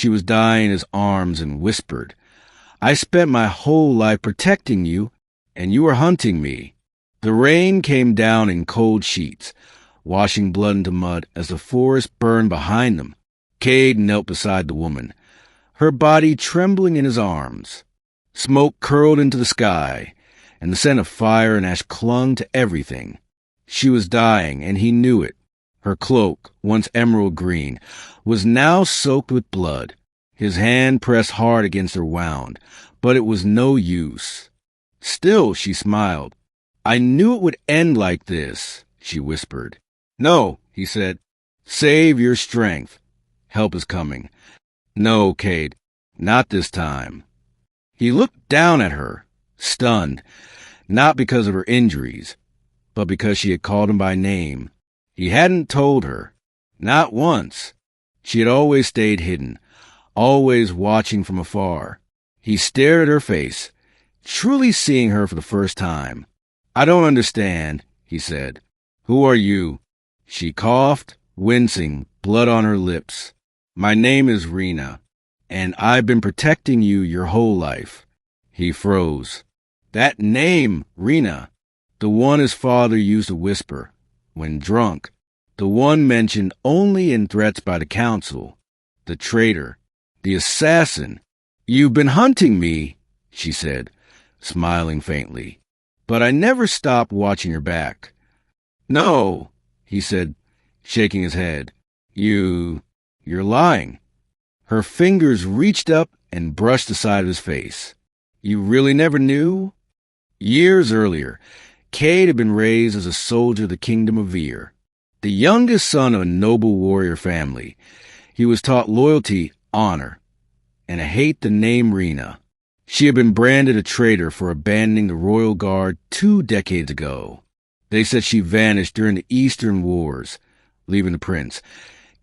She was dying in his arms and whispered, "I spent my whole life protecting you, and you were hunting me." The rain came down in cold sheets, washing blood into mud as the forest burned behind them. Kade knelt beside the woman, her body trembling in his arms. Smoke curled into the sky, and the scent of fire and ash clung to everything. She was dying, and he knew it. Her cloak, once emerald green, was now soaked with blood. His hand pressed hard against her wound, but it was no use. Still, she smiled. "I knew it would end like this," she whispered. "No," he said. "Save your strength. Help is coming." "No, Kade, not this time." He looked down at her, stunned, not because of her injuries, but because she had called him by name. He hadn't told her. Not once. She had always stayed hidden, always watching from afar. He stared at her face, truly seeing her for the first time. "I don't understand," he said. "Who are you?" She coughed, wincing, blood on her lips. "My name is Rina, and I've been protecting you your whole life." He froze. That name, Rina, the one his father used to whisper, when drunk, the one mentioned only in threats by the council, the traitor, the assassin. "You've been hunting me," she said, smiling faintly, "but I never stopped watching your back." "No," he said, shaking his head. You're lying." Her fingers reached up and brushed the side of his face. "You really never knew?" Years earlier, Kade had been raised as a soldier of the kingdom of Vir, the youngest son of a noble warrior family. He was taught loyalty, honor, and hate the name Rina. She had been branded a traitor for abandoning the royal guard 2 decades ago. They said she vanished during the Eastern Wars, leaving the prince,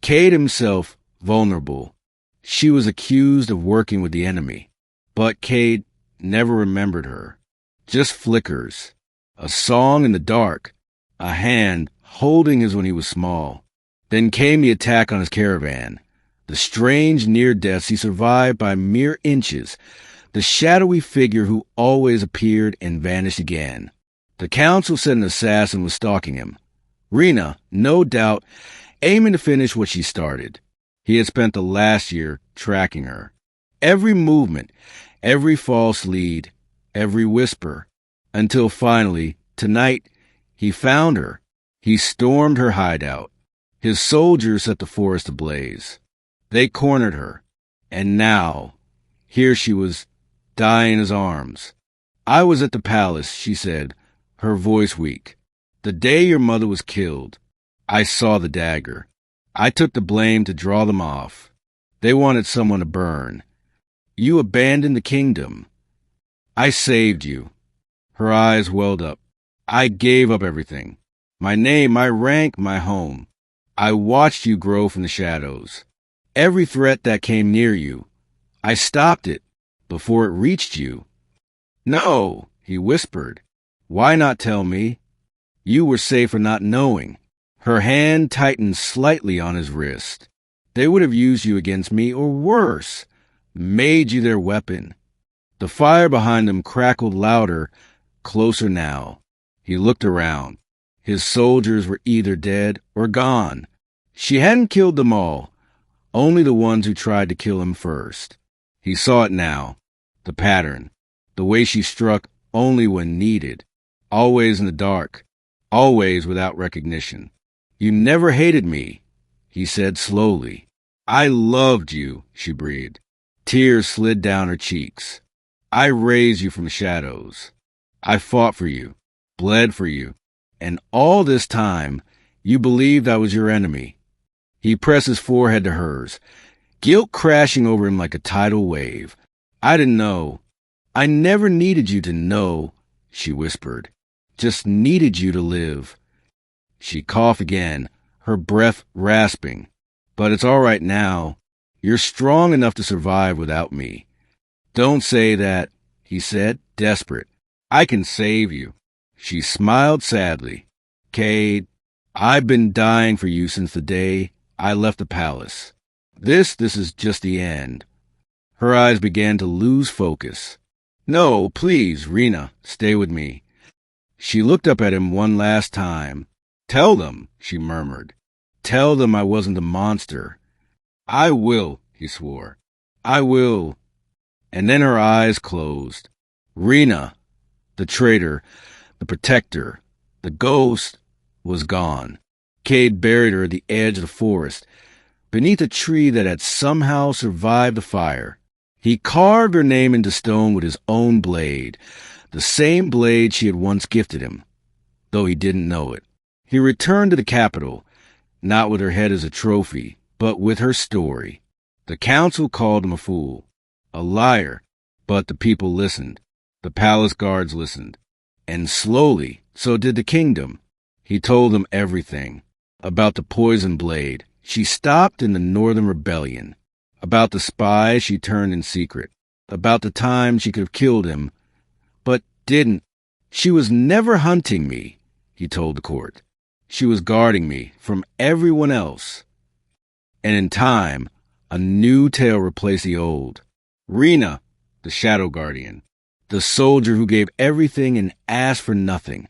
Kade himself, vulnerable. She was accused of working with the enemy, but Kade never remembered her. Just flickers, a song in the dark, a hand holding his when he was small. Then came the attack on his caravan, the strange near deaths he survived by mere inches, the shadowy figure who always appeared and vanished again. The council said an assassin was stalking him. Rina, no doubt, aiming to finish what she started. He had spent the last year tracking her. Every movement, every false lead, every whisper, until finally, tonight, he found her. He stormed her hideout. His soldiers set the forest ablaze. They cornered her. And now, here she was, dying in his arms. "I was at the palace," she said, her voice weak. "The day your mother was killed. I saw the dagger. I took the blame to draw them off. They wanted someone to burn. You abandoned the kingdom. I saved you." Her eyes welled up. "I gave up everything. My name, my rank, my home. I watched you grow from the shadows. Every threat that came near you, I stopped it before it reached you." "No," he whispered. "Why not tell me? You were safer not knowing." Her hand tightened slightly on his wrist. "They would have used you against me, or worse, made you their weapon." The fire behind them crackled louder, closer now. He looked around. His soldiers were either dead or gone. She hadn't killed them all, only the ones who tried to kill him first. He saw it now, the pattern, the way she struck only when needed, always in the dark, always without recognition. "You never hated me," he said slowly. "I loved you," she breathed. Tears slid down her cheeks. "I raised you from the shadows. I fought for you, bled for you, and all this time you believed I was your enemy." He pressed his forehead to hers, guilt crashing over him like a tidal wave. "I didn't know. I never needed you to know," she whispered. "Just needed you to live." She coughed again, her breath rasping. "But it's all right now. You're strong enough to survive without me." "Don't say that," he said, desperate. "I can save you." She smiled sadly. "Kade, I've been dying for you since the day I left the palace. This is just the end. Her eyes began to lose focus. No, please, Rina, stay with me. She looked up at him one last time. Tell them, she murmured. Tell them I wasn't a monster. I will, he swore. I will. And then her eyes closed. Rina, the traitor, the protector, the ghost, was gone. Kade buried her at the edge of the forest, beneath a tree that had somehow survived the fire. He carved her name into stone with his own blade, the same blade she had once gifted him, though he didn't know it. He returned to the capital, not with her head as a trophy, but with her story. The council called him a fool, a liar, but the people listened. The palace guards listened. And slowly, so did the kingdom. He told them everything. About the poison blade she stopped in the Northern Rebellion. About the spy she turned in secret. About the time she could have killed him, but didn't. She was never hunting me, he told the court. She was guarding me from everyone else. And in time, a new tale replaced the old. Rina, the shadow guardian, the soldier who gave everything and asked for nothing.